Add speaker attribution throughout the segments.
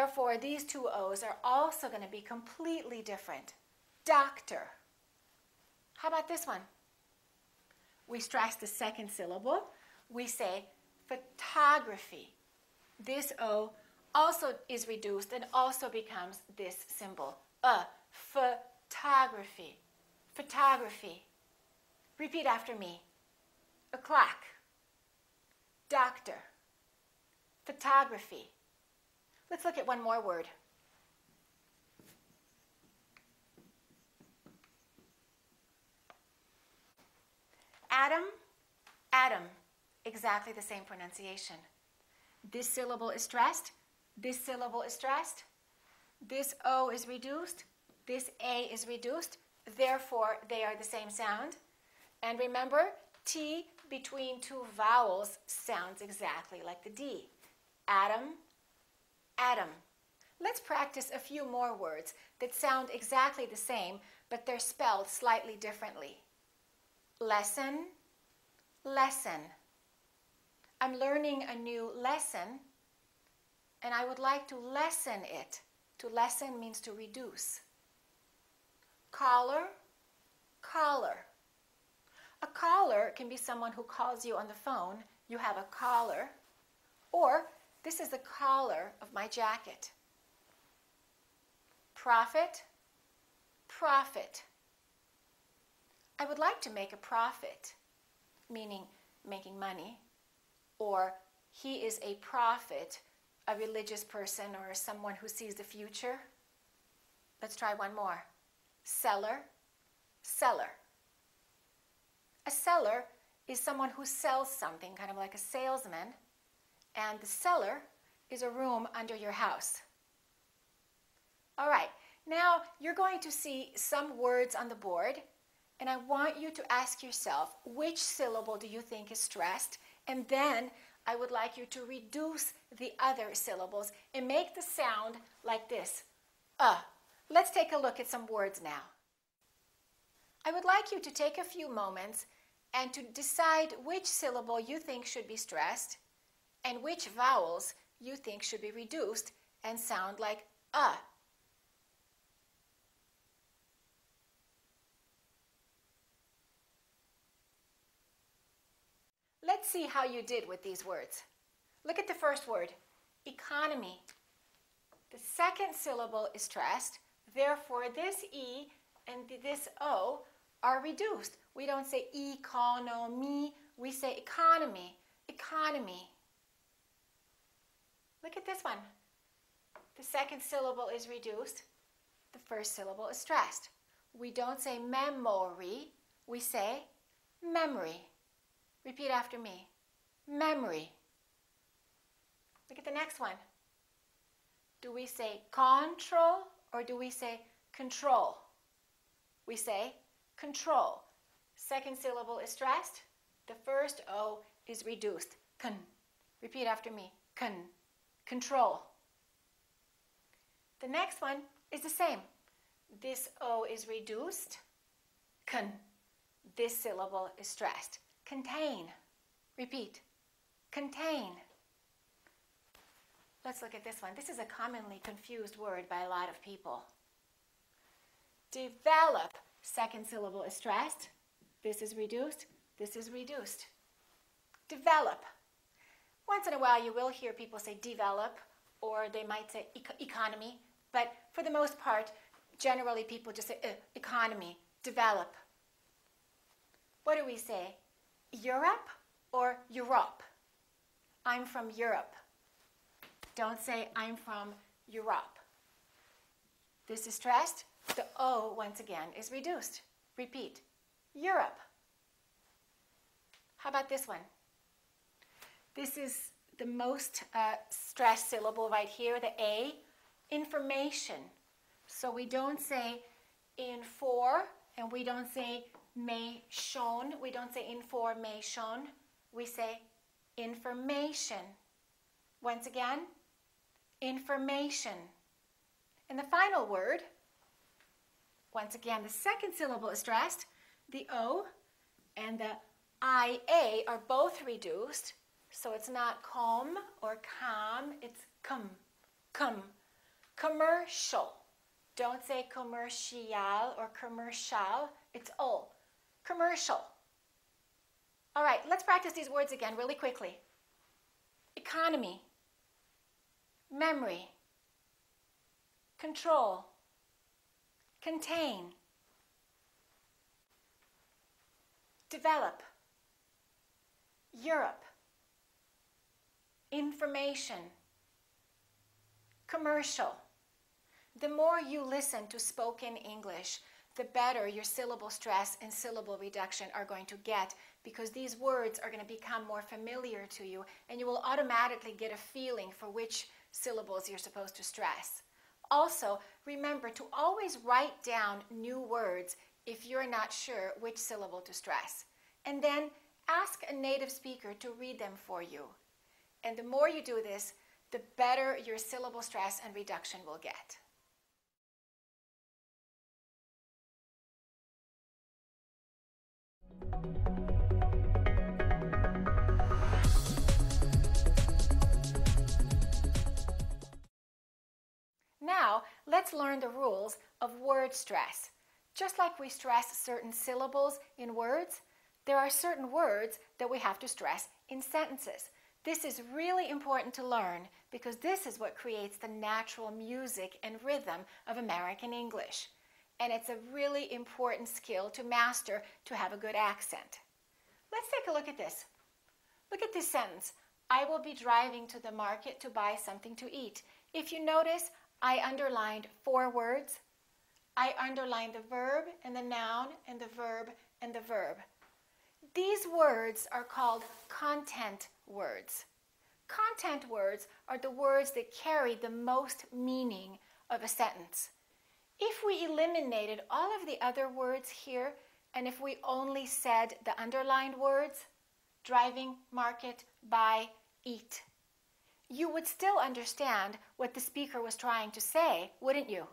Speaker 1: Therefore, these two O's are also going to be completely different. Doctor. How about this one? We stress the second syllable. We say photography. This O also is reduced and also becomes this symbol. Photography. Photography. Repeat after me. A clock. Doctor. Photography. Let's look at one more word. Atom, atom. Exactly the same pronunciation. This syllable is stressed. This syllable is stressed. This O is reduced. This A is reduced. Therefore, they are the same sound. And remember, T between two vowels sounds exactly like the D. Atom, atom. Let's practice a few more words that sound exactly the same, but they're spelled slightly differently. Lesson, lesson. I'm learning a new lesson, and I would like to lessen it. To lessen means to reduce. Caller, caller. A caller can be someone who calls you on the phone. You have a caller. Or, this is the collar of my jacket. Profit, profit. I would like to make a profit, meaning making money. Or, he is a prophet, a religious person or someone who sees the future. Let's try one more. Seller, seller. A seller is someone who sells something, kind of like a salesman, and the cellar is a room under your house. All right, now you're going to see some words on the board, and I want you to ask yourself, which syllable do you think is stressed? And then I would like you to reduce the other syllables and make the sound like this. Let's take a look at some words now. I would like you to take a few moments and to decide which syllable you think should be stressed and which vowels you think should be reduced and sound like Let's see how you did with these words. Look at the first word, economy. The second syllable is stressed, therefore this E and this O are reduced. We don't say economy, we say economy, economy. Look at this one. The second syllable is reduced, the first syllable is stressed. We don't say memory, we say memory. Repeat after me. Memory. Look at the next one. Do we say control or do we say control? We say control. Second syllable is stressed. The first O is reduced. Con. Repeat after me. Con. Control. The next one is the same. This O is reduced. Con. This syllable is stressed. Contain. Repeat. Contain. Let's look at this one. This is a commonly confused word by a lot of people. Develop. Second syllable is stressed. This is reduced. This is reduced. Develop. Once in a while you will hear people say develop, or they might say economy, but for the most part, generally people just say economy, develop. What do we say? Europe or Europe? I'm from Europe. Don't say I'm from Europe. This is stressed. The O, once again, is reduced. Repeat. Europe. How about this one? This is the most stressed syllable right here, the A. Information. So we don't say infor, and we don't say mation. We don't say information. We say information. Once again, information. And the final word, once again, the second syllable is stressed. The O and the IA are both reduced. So it's not com or calm, it's come, come. Commercial. Don't say commercial or commercial. It's O. Commercial. All right, let's practice these words again really quickly. Economy. Memory. Control. Contain. Develop. Europe. Information. Commercial. The more you listen to spoken English, the better your syllable stress and syllable reduction are going to get, because these words are going to become more familiar to you and you will automatically get a feeling for which syllables you're supposed to stress. Also, remember to always write down new words if you're not sure which syllable to stress. And then ask a native speaker to read them for you. And the more you do this, the better your syllable stress and reduction will get. Now, let's learn the rules of word stress. Just like we stress certain syllables in words, there are certain words that we have to stress in sentences. This is really important to learn because this is what creates the natural music and rhythm of American English. And it's a really important skill to master to have a good accent. Let's take a look at this. Look at this sentence. I will be driving to the market to buy something to eat. If you notice, I underlined 4 words. I underlined the verb and the noun and the verb and the verb. These words are called content words. Content words are the words that carry the most meaning of a sentence. If we eliminated all of the other words here, and if we only said the underlined words, driving, market, buy, eat, you would still understand what the speaker was trying to say, wouldn't you?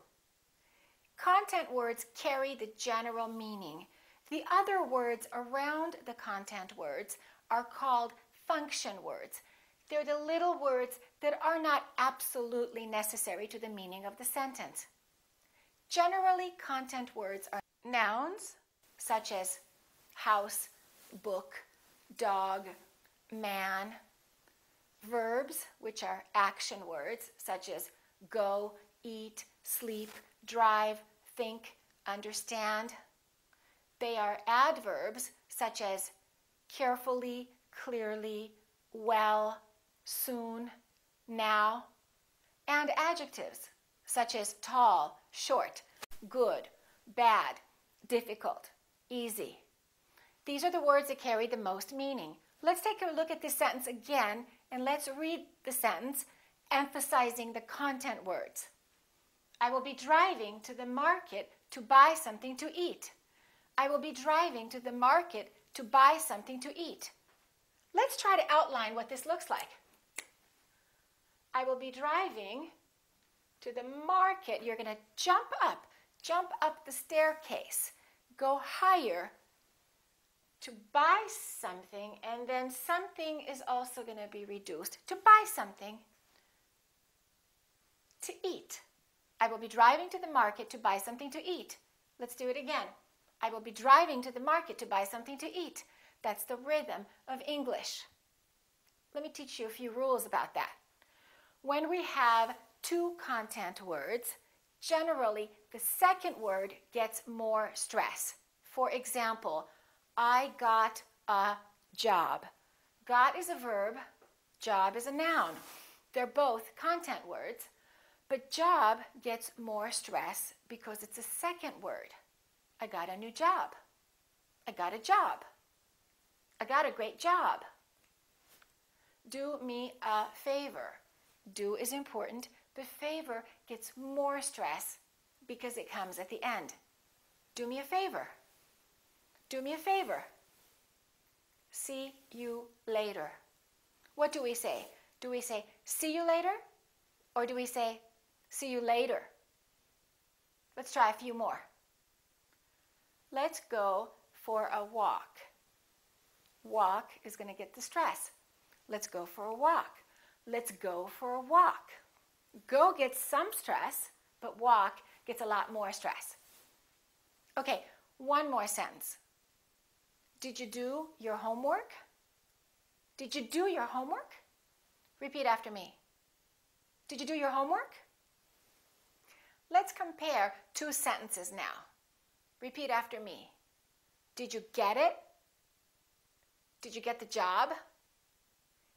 Speaker 1: Content words carry the general meaning. The other words around the content words are called function words. They're the little words that are not absolutely necessary to the meaning of the sentence. Generally, content words are nouns, such as house, book, dog, man. Verbs, which are action words, such as go, eat, sleep, drive, think, understand. They are adverbs, such as carefully, clearly, well, soon, now. And adjectives, such as tall, short, good, bad, difficult, easy. These are the words that carry the most meaning. Let's take a look at this sentence again, and let's read the sentence, emphasizing the content words. I will be driving to the market to buy something to eat. I will be driving to the market to buy something to eat. Let's try to outline what this looks like. I will be driving to the market. You're going to jump up the staircase, go higher to buy something, and then something is also going to be reduced to buy something to eat. I will be driving to the market to buy something to eat. Let's do it again. I will be driving to the market to buy something to eat. That's the rhythm of English. Let me teach you a few rules about that. When we have 2 content words, generally the second word gets more stress. For example, I got a job. Got is a verb, job is a noun. They're both content words, but job gets more stress because it's a second word. I got a new job. I got a job. I got a great job. Do me a favor. Do is important, but favor gets more stress because it comes at the end. Do me a favor. Do me a favor. See you later. What do we say? Do we say, see you later? Or do we say, see you later? Let's try a few more. Let's go for a walk. Walk is going to get the stress. Let's go for a walk. Let's go for a walk. Go gets some stress, but walk gets a lot more stress. Okay, one more sentence. Did you do your homework? Did you do your homework? Repeat after me. Did you do your homework? Let's compare two sentences now. Repeat after me. Did you get it? Did you get the job?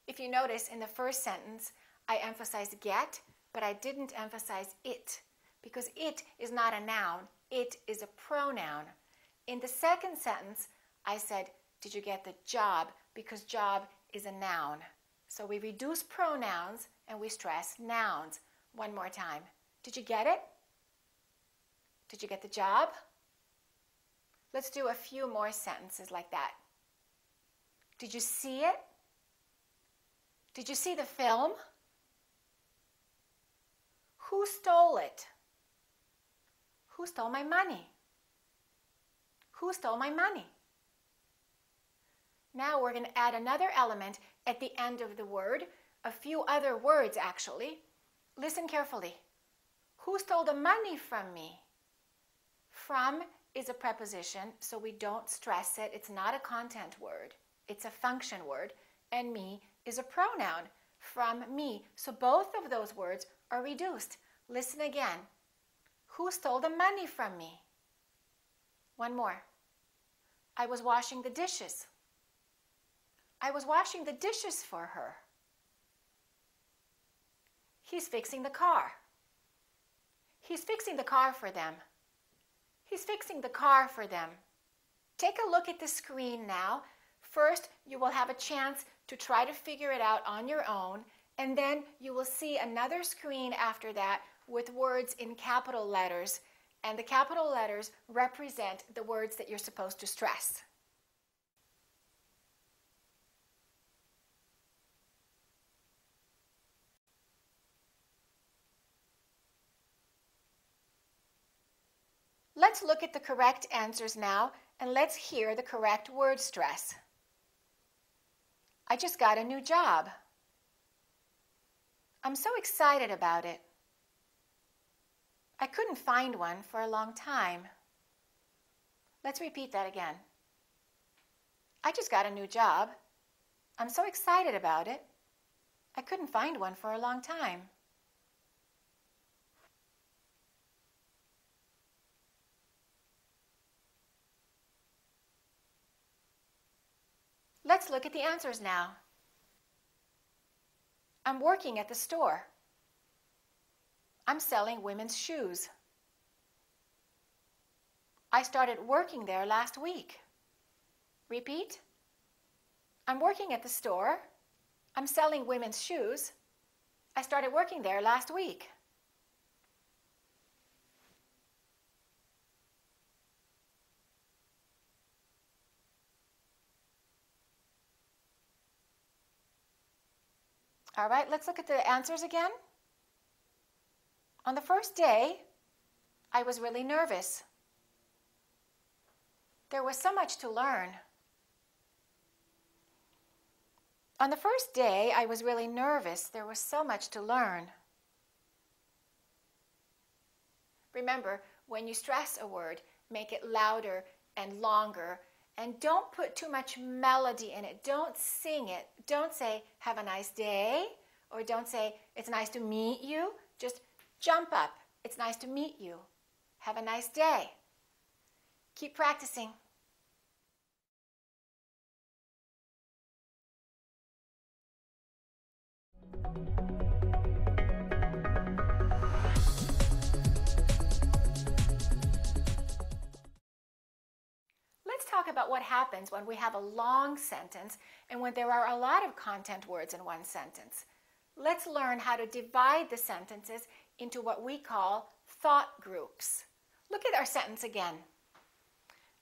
Speaker 1: If you notice, in the first sentence, I emphasized get, but I didn't emphasize it, because it is not a noun, it is a pronoun. In the second sentence, I said, did you get the job, because job is a noun. So we reduce pronouns and we stress nouns. One more time. Did you get it? Did you get the job? Let's do a few more sentences like that. Did you see it? Did you see the film? Who stole it? Who stole my money? Who stole my money? Now we're going to add another element at the end of the word, a few other words actually. Listen carefully. Who stole the money from me? From is a preposition, so we don't stress it. It's not a content word. It's a function word. And me is a pronoun. From me. So both of those words are reduced. Listen again. Who stole the money from me? One more. I was washing the dishes. I was washing the dishes for her. He's fixing the car. He's fixing the car for them. He's fixing the car for them. Take a look at the screen now. First, you will have a chance to try to figure it out on your own, and then you will see another screen after that with words in capital letters, and the capital letters represent the words that you're supposed to stress. Let's look at the correct answers now, and let's hear the correct word stress. I just got a new job. I'm so excited about it. I couldn't find one for a long time. Let's repeat that again. I just got a new job. I'm so excited about it. I couldn't find one for a long time. Let's look at the answers now. I'm working at the store. I'm selling women's shoes. I started working there last week. Repeat. I'm working at the store. I'm selling women's shoes. I started working there last week. All right, let's look at the answers again. On the first day, I was really nervous. There was so much to learn. On the first day, I was really nervous. There was so much to learn. Remember, when you stress a word, make it louder and longer, and don't put too much melody in it. Don't sing it. Don't say, have a nice day, or don't say, it's nice to meet you. Just jump up. It's nice to meet you. Have a nice day. Keep practicing. Let's talk about what happens when we have a long sentence and when there are a lot of content words in one sentence. Let's learn how to divide the sentences into what we call thought groups. Look at our sentence again.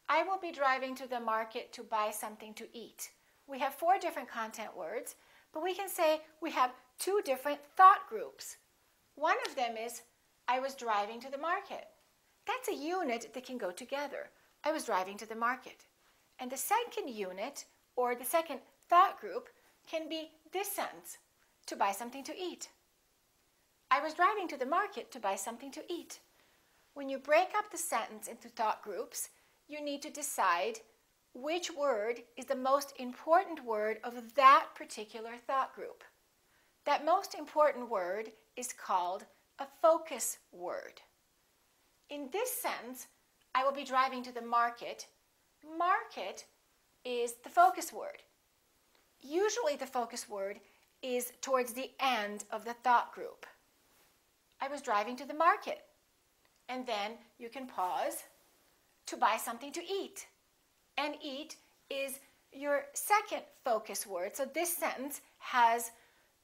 Speaker 1: I will be driving to the market to buy something to eat. We have 4 different content words, but we can say we have 2 different thought groups. One of them is, I was driving to the market. That's a unit that can go together. I was driving to the market. And the second unit, or the second thought group, can be this sentence, to buy something to eat. I was driving to the market to buy something to eat. When you break up the sentence into thought groups, you need to decide which word is the most important word of that particular thought group. That most important word is called a focus word. In this sentence, I will be driving to the market. Market is the focus word. Usually the focus word is towards the end of the thought group. I was driving to the market. And then you can pause to buy something to eat. And eat is your second focus word. So this sentence has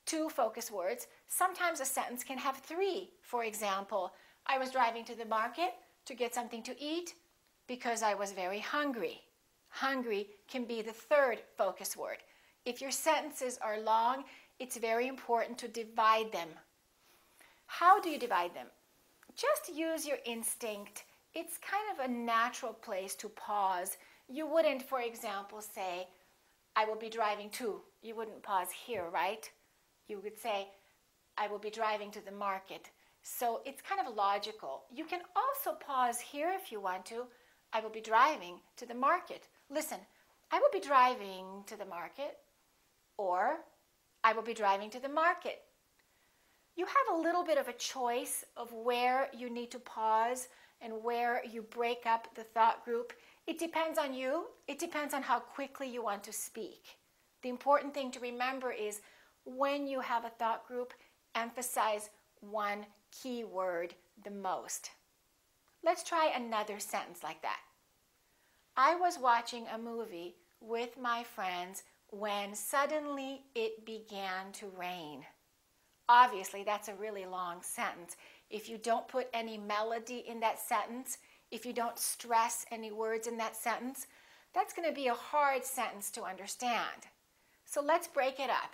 Speaker 1: two focus words. Sometimes a sentence can have three. For example, I was driving to the market to get something to eat because I was very hungry. Hungry can be the third focus word. If your sentences are long, it's very important to divide them. How do you divide them? Just use your instinct. It's kind of a natural place to pause. You wouldn't, for example, say, I will be driving to. You wouldn't pause here, right? You would say, I will be driving to the market. So it's kind of logical. You can also pause here if you want to. I will be driving to the market. Listen, I will be driving to the market, or I will be driving to the market. You have a little bit of a choice of where you need to pause and where you break up the thought group. It depends on you. It depends on how quickly you want to speak. The important thing to remember is when you have a thought group, emphasize one key word the most. Let's try another sentence like that. I was watching a movie with my friends when suddenly it began to rain. Obviously, that's a really long sentence. If you don't put any melody in that sentence, if you don't stress any words in that sentence, that's going to be a hard sentence to understand. So let's break it up.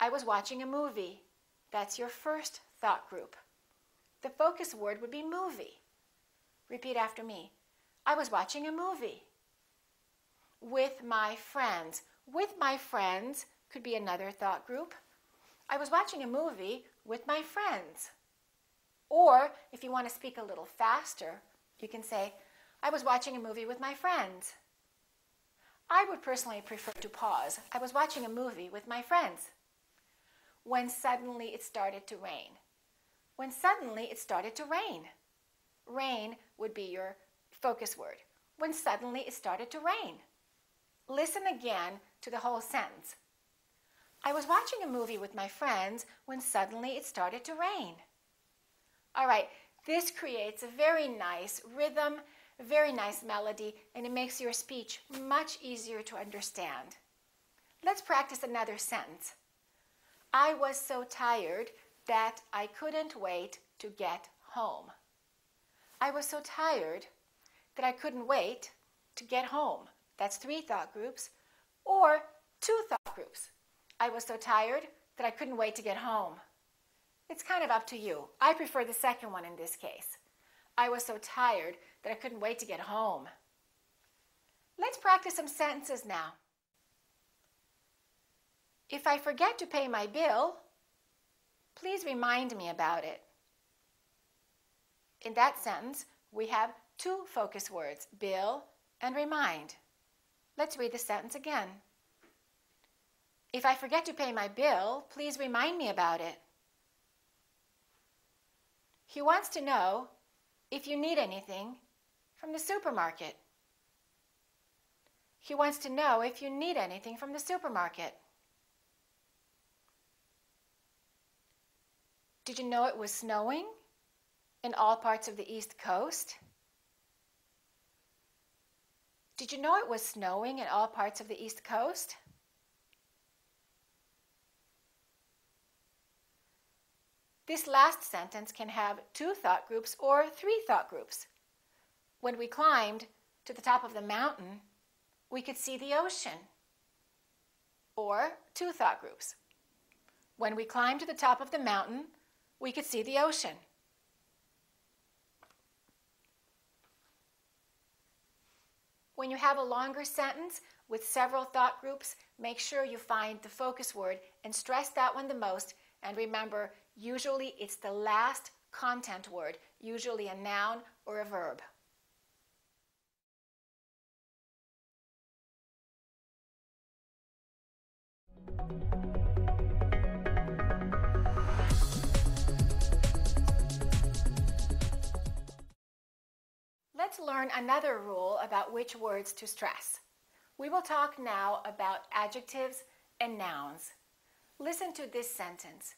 Speaker 1: I was watching a movie. That's your first thought group. The focus word would be movie. Repeat after me. I was watching a movie. With my friends. With my friends could be another thought group. I was watching a movie with my friends. Or if you want to speak a little faster, you can say, I was watching a movie with my friends. I would personally prefer to pause. I was watching a movie with my friends. When suddenly it started to rain. When suddenly it started to rain. Rain would be your focus word. When suddenly it started to rain. Listen again to the whole sentence. I was watching a movie with my friends when suddenly it started to rain. All right, this creates a very nice rhythm, a very nice melody, and it makes your speech much easier to understand. Let's practice another sentence. I was so tired that I couldn't wait to get home. I was so tired that I couldn't wait to get home. That's three thought groups, or two thought groups. I was so tired that I couldn't wait to get home. It's kind of up to you. I prefer the second one in this case. I was so tired that I couldn't wait to get home. Let's practice some sentences now. If I forget to pay my bill, please remind me about it. In that sentence, we have two focus words, bill and remind. Let's read the sentence again. If I forget to pay my bill, please remind me about it. He wants to know if you need anything from the supermarket. He wants to know if you need anything from the supermarket. Did you know it was snowing in all parts of the East Coast? Did you know it was snowing in all parts of the East Coast? This last sentence can have two thought groups or three thought groups. When we climbed to the top of the mountain, we could see the ocean. Or two thought groups. When we climbed to the top of the mountain, we could see the ocean. When you have a longer sentence with several thought groups, make sure you find the focus word and stress that one the most. And remember, Usually it's the last content word, usually a noun or a verb. Let's learn another rule about which words to stress. We will talk now about adjectives and nouns. Listen to this sentence.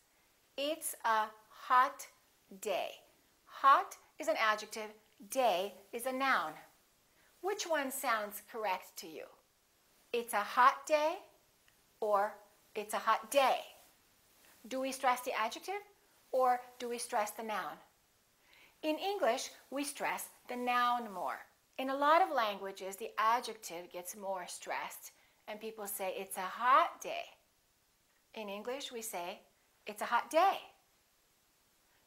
Speaker 1: It's a hot day. Hot is an adjective, day is a noun. Which one sounds correct to you? It's a hot day or it's a hot day? Do we stress the adjective or do we stress the noun? In English, we stress the noun more. In a lot of languages, the adjective gets more stressed and people say it's a hot day. In English, we say it's a hot day.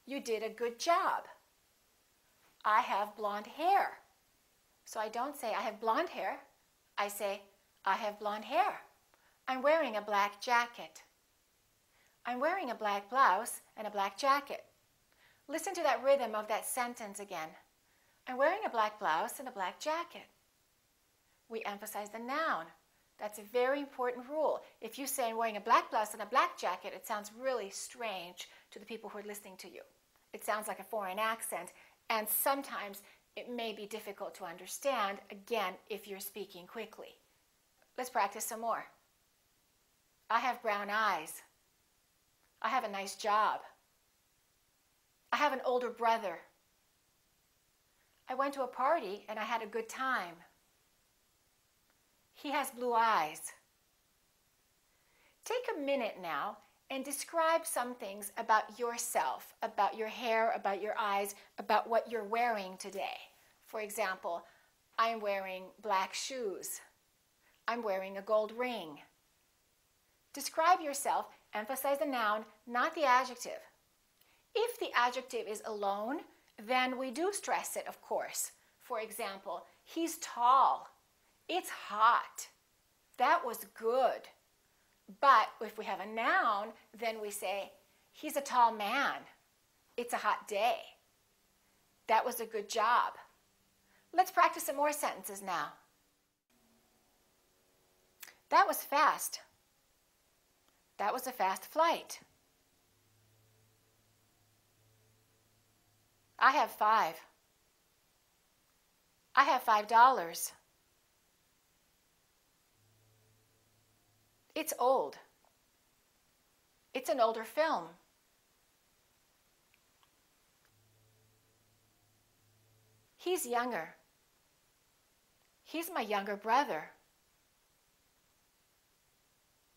Speaker 1: You did a good job. I have blonde hair. So I don't say I have blonde hair. I say I have blonde hair. I'm wearing a black jacket. I'm wearing a black blouse and a black jacket. Listen to that rhythm of that sentence again. I'm wearing a black blouse and a black jacket. We emphasize the noun. That's a very important rule. If you say I'm wearing a black blouse and a black jacket, it sounds really strange to the people who are listening to you. It sounds like a foreign accent, and sometimes it may be difficult to understand, again, if you're speaking quickly. Let's practice some more. I have brown eyes. I have a nice job. I have an older brother. I went to a party and I had a good time. He has blue eyes. Take a minute now and describe some things about yourself, about your hair, about your eyes, about what you're wearing today. For example, I'm wearing black shoes. I'm wearing a gold ring. Describe yourself, emphasize the noun, not the adjective. If the adjective is alone, then we do stress it, of course. For example, he's tall. It's hot. That was good. But if we have a noun, then we say, he's a tall man. It's a hot day. That was a good job. Let's practice some more sentences now. That was fast. That was a fast flight. I have $5. I have $5. It's old. It's an older film. He's younger. He's my younger brother.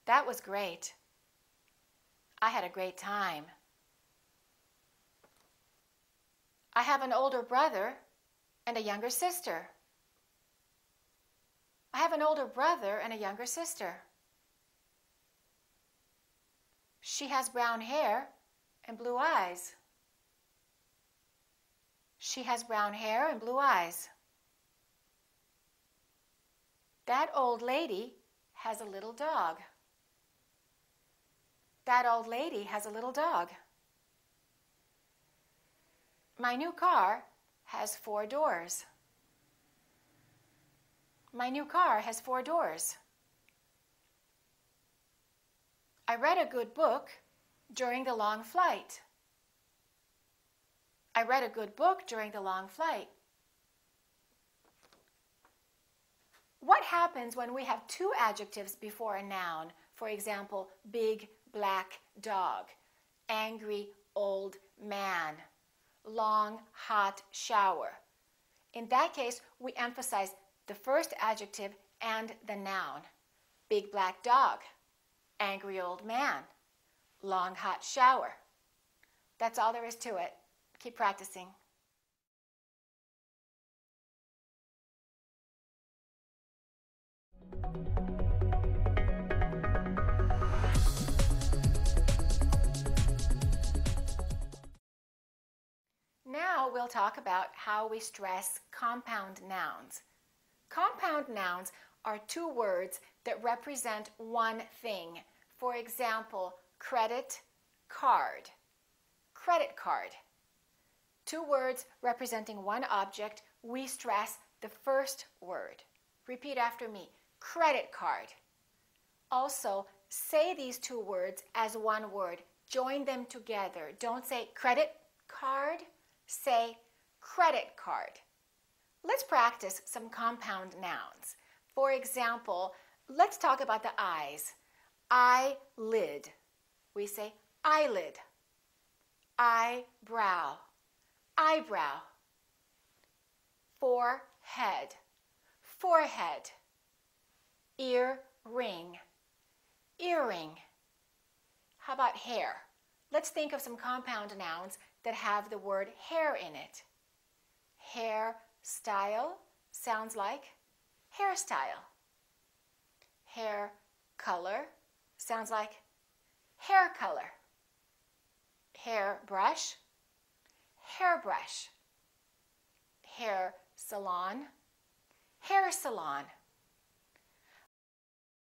Speaker 1: That was great. I had a great time. I have an older brother and a younger sister. I have an older brother and a younger sister. She has brown hair and blue eyes. She has brown hair and blue eyes. That old lady has a little dog. That old lady has a little dog. My new car has 4 doors. My new car has 4 doors. I read a good book during the long flight. I read a good book during the long flight. What happens when we have 2 adjectives before a noun? For example, big black dog, angry old man, long hot shower. In that case, we emphasize the first adjective and the noun. Big black dog, angry old man, long hot shower. That's all there is to it. Keep practicing. Now we'll talk about how we stress compound nouns. Compound nouns are 2 words that represent one thing. For example, credit card. credit card. Two words representing one object, we stress the first word. Repeat after me, credit card. Also, say these two words as one word. Join them together. Don't say credit card, say credit card. Let's practice some compound nouns. For example, let's talk about the eyes. Eyelid. We say eyelid. Eyebrow. Eyebrow. Forehead. Forehead. Earring. Earring. How about hair? Let's think of some compound nouns that have the word hair in it. Hairstyle sounds like hairstyle. Hair color sounds like hair color. Hairbrush, hairbrush. Hair salon, hair salon.